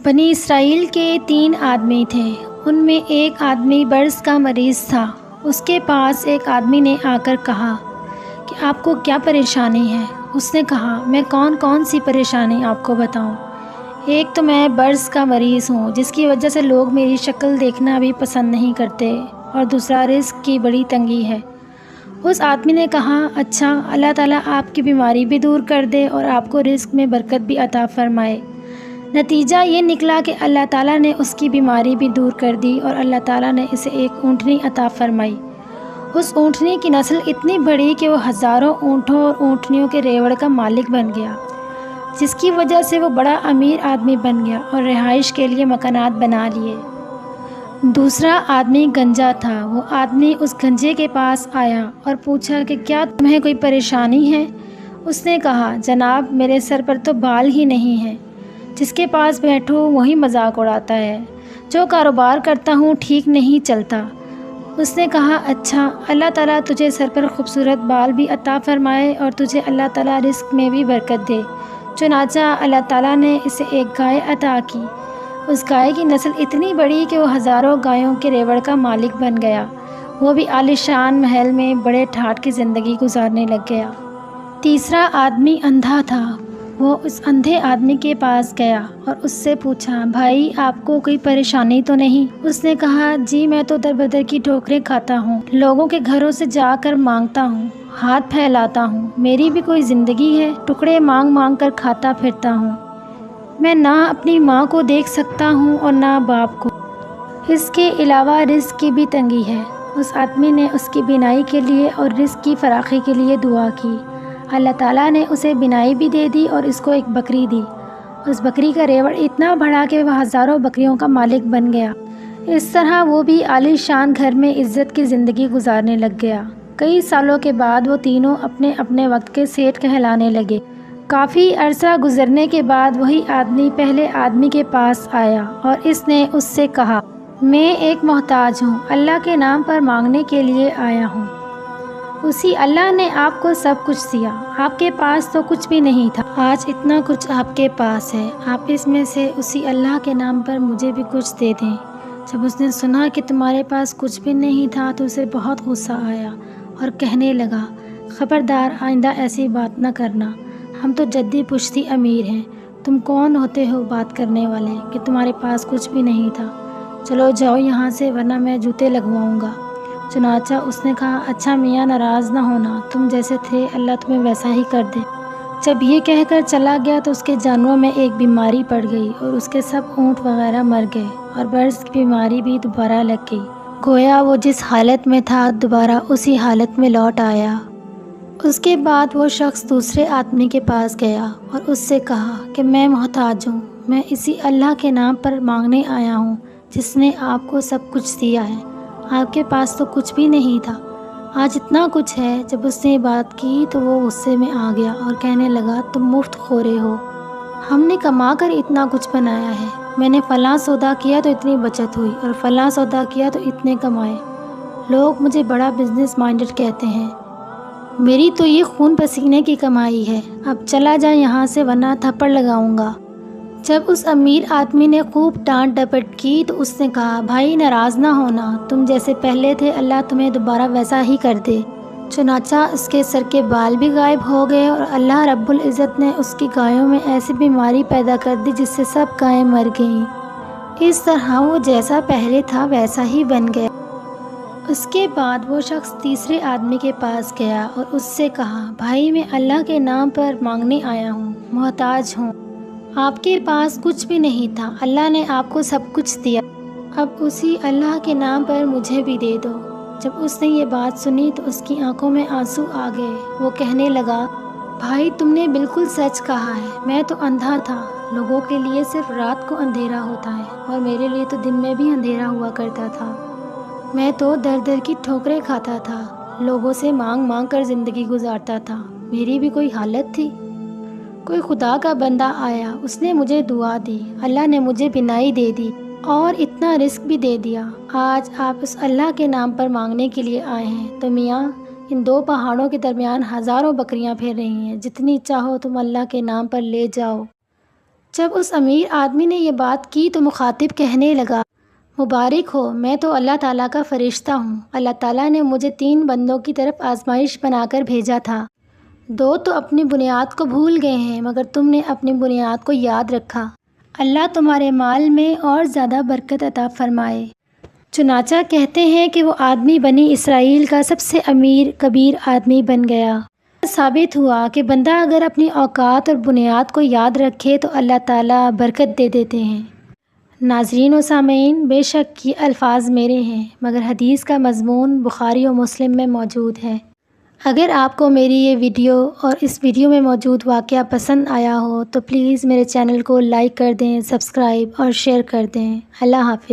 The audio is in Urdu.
بنی اسرائیل کے 3 آدمی تھے۔ ان میں ایک آدمی برص کا مریض تھا۔ اس کے پاس ایک آدمی نے آ کر کہا کہ آپ کو کیا پریشانی ہے؟ اس نے کہا میں کون سی پریشانی آپ کو بتاؤں؟ ایک تو میں برص کا مریض ہوں جس کی وجہ سے لوگ میری شکل دیکھنا بھی پسند نہیں کرتے، اور دوسرا رزق کی بڑی تنگی ہے۔ اس آدمی نے کہا اچھا، اللہ تعالیٰ آپ کی بیماری بھی دور کر دے اور آپ کو رزق میں برکت بھی عطا فرمائے۔ نتیجہ یہ نکلا کہ اللہ تعالیٰ نے اس کی بیماری بھی دور کر دی اور اللہ تعالیٰ نے اسے ایک اونٹنی عطا فرمائی۔ اس اونٹنی کی نسل اتنی بڑی کہ وہ ہزاروں اونٹوں اور اونٹنیوں کے ریوڑ کا مالک بن گیا، جس کی وجہ سے وہ بڑا امیر آدمی بن گیا اور رہائش کے لیے مکانات بنا لیے۔ دوسرا آدمی گنجا تھا۔ وہ آدمی اس گنجے کے پاس آیا اور پوچھا کہ کیا تمہیں کوئی پریشانی ہے؟ اس نے کہا جناب، میرے سر پر تو بال ہی نہیں ہے، جس کے پاس بیٹھو وہی مذاق اڑاتا ہے، جو کاروبار کرتا ہوں ٹھیک نہیں چلتا۔ اس نے کہا اچھا، اللہ تعالیٰ تجھے سر پر خوبصورت بال بھی عطا فرمائے اور تجھے اللہ تعالیٰ رزق میں بھی برکت دے۔ چنانچہ اللہ تعالیٰ نے اسے ایک گائے عطا کی۔ اس گائے کی نسل اتنی بڑی کہ وہ ہزاروں گایوں کے ریوڑ کا مالک بن گیا۔ وہ بھی عالیشان محل میں بڑے ٹھاٹھ کی زندگی گزارنے لگ گیا۔ تیسرا آدمی اندھا تھا۔ وہ اس اندھے آدمی کے پاس گیا اور اس سے پوچھا بھائی، آپ کو کوئی پریشانی تو نہیں؟ اس نے کہا جی، میں تو در بدر کی ٹھوکریں کھاتا ہوں، لوگوں کے گھروں سے جا کر مانگتا ہوں، ہاتھ پھیلاتا ہوں، میری بھی کوئی زندگی ہے؟ ٹکڑے مانگ مانگ کر کھاتا پھرتا ہوں۔ میں نہ اپنی ماں کو دیکھ سکتا ہوں اور نہ باپ کو۔ اس کے علاوہ رزق کی بھی تنگی ہے۔ اس آدمی نے اس کی بینائی کے لیے اور رزق کی فراخی کے لیے دعا کی۔ اللہ تعالیٰ نے اسے بینائی بھی دے دی اور اس کو ایک بکری دی۔ اس بکری کا ریوڑ اتنا بڑھا کہ وہ ہزاروں بکریوں کا مالک بن گیا۔ اس طرح وہ بھی عالی شان گھر میں عزت کی زندگی گزارنے لگ گیا۔ کئی سالوں کے بعد وہ تینوں اپنے اپنے وقت کے سیٹھ کہلانے لگے۔ کافی عرصہ گزرنے کے بعد وہی آدمی پہلے آدمی کے پاس آیا اور اس نے اس سے کہا میں ایک محتاج ہوں، اللہ کے نام پر مانگنے کے لیے آیا ہوں۔ اسی اللہ نے آپ کو سب کچھ دیا، آپ کے پاس تو کچھ بھی نہیں تھا، آج اتنا کچھ آپ کے پاس ہے، آپ اس میں سے اسی اللہ کے نام پر مجھے بھی کچھ دے دیں۔ جب اس نے سنا کہ تمہارے پاس کچھ بھی نہیں تھا تو اسے بہت غصہ آیا اور کہنے لگا خبردار، آئندہ ایسی بات نہ کرنا، ہم تو جدی پشتی امیر ہیں، تم کون ہوتے ہو بات کرنے والے کہ تمہارے پاس کچھ بھی نہیں تھا؟ چلو جاؤ یہاں سے ورنہ میں جوتے لگواؤں گا۔ چنانچہ اس نے کہا اچھا میاں، ناراض نہ ہونا، تم جیسے تھے اللہ تمہیں ویسا ہی کر دے۔ جب یہ کہہ کر چلا گیا تو اس کے جانوروں میں ایک بیماری پڑ گئی اور اس کے سب اونٹ وغیرہ مر گئے اور برص کی بیماری بھی دوبارہ لگ گئی۔ گویا وہ جس حالت میں تھا دوبارہ اسی حالت میں لوٹ آیا۔ اس کے بعد وہ شخص دوسرے آدمی کے پاس گیا اور اس سے کہا کہ میں محتاج ہوں، میں اسی اللہ کے نام پر مانگنے آیا ہوں جس نے آپ کو سب کچھ دیا ہے، آپ کے پاس تو کچھ بھی نہیں تھا، آج اتنا کچھ ہے۔ جب اس نے یہ بات کی تو وہ غصے میں آ گیا اور کہنے لگا تم مفت خورے ہو، ہم نے کما کر اتنا کچھ بنایا ہے، میں نے فلاں سودا کیا تو اتنی بچت ہوئی اور فلاں سودا کیا تو اتنے کمائے، لوگ مجھے بڑا بزنس مائنڈڈ کہتے ہیں، میری تو یہ خون پسینے کی کمائی ہے، اب چلا جا یہاں سے ورنہ تھپڑ لگاؤں گا۔ جب اس امیر آدمی نے خوب ڈانٹ ڈپٹ کی تو اس نے کہا بھائی ناراض نہ ہونا، تم جیسے پہلے تھے اللہ تمہیں دوبارہ ویسا ہی کر دے۔ چنانچہ اس کے سر کے بال بھی غائب ہو گئے اور اللہ رب العزت نے اس کی گایوں میں ایسی بیماری پیدا کر دی جس سے سب گائیں مر گئیں۔ اس طرح وہ جیسا پہلے تھا ویسا ہی بن گیا۔ اس کے بعد وہ شخص تیسرے آدمی کے پاس گیا اور اس سے کہا بھائی میں اللہ کے نام پر مانگنے آیا ہوں، محتاج ہوں، آپ کے پاس کچھ بھی نہیں تھا، اللہ نے آپ کو سب کچھ دیا، اب اسی اللہ کے نام پر مجھے بھی دے دو۔ جب اس نے یہ بات سنی تو اس کی آنکھوں میں آنسو آ گئے۔ وہ کہنے لگا بھائی تم نے بالکل سچ کہا ہے، میں تو اندھا تھا، لوگوں کے لیے صرف رات کو اندھیرا ہوتا ہے اور میرے لیے تو دن میں بھی اندھیرا ہوا کرتا تھا، میں تو در در کی ٹھوکریں کھاتا تھا، لوگوں سے مانگ مانگ کر زندگی گزارتا تھا، میری بھی کوئی حالت تھی؟ کوئی خدا کا بندہ آیا، اس نے مجھے دعا دی، اللہ نے مجھے بینائی دے دی اور اتنا رزق بھی دے دیا، آج آپ اس اللہ کے نام پر مانگنے کے لیے آئے ہیں تو میاں ان دو پہاڑوں کے درمیان ہزاروں بکریاں پھر رہی ہیں، جتنی چاہو تم اللہ کے نام پر لے جاؤ۔ جب اس امیر آدمی نے یہ بات کی تو مخاطب کہنے لگا، مبارک ہو، میں تو اللہ تعالیٰ کا فرشتہ ہوں۔ اللہ تعالیٰ نے مجھے 3 بندوں کی طرف آزمائش بنا کر بھیجا تھا۔ 2 تو اپنی بنیاد کو بھول گئے ہیں، مگر تم نے اپنی بنیاد کو یاد رکھا۔ اللہ تمہارے مال میں اور زیادہ برکت عطا فرمائے۔ چنانچہ کہتے ہیں کہ وہ آدمی بنی اسرائیل کا سب سے امیر کبیر آدمی بن گیا۔ ثابت ہوا کہ بندہ اگر اپنی اوقات اور بنیاد کو یاد رکھے تو اللہ تعالیٰ برکت دے دیتے ہیں۔ ناظرین و سامعین، بے شک یہ الفاظ میرے ہیں، مگر حدیث کا مضمون بخاری و مسلم میں موجود ہے۔ اگر آپ کو میری یہ ویڈیو اور اس ویڈیو میں موجود واقعہ پسند آیا ہو تو پلیز میرے چینل کو لائک کر دیں، سبسکرائب اور شیئر کر دیں۔ اللہ حافظ۔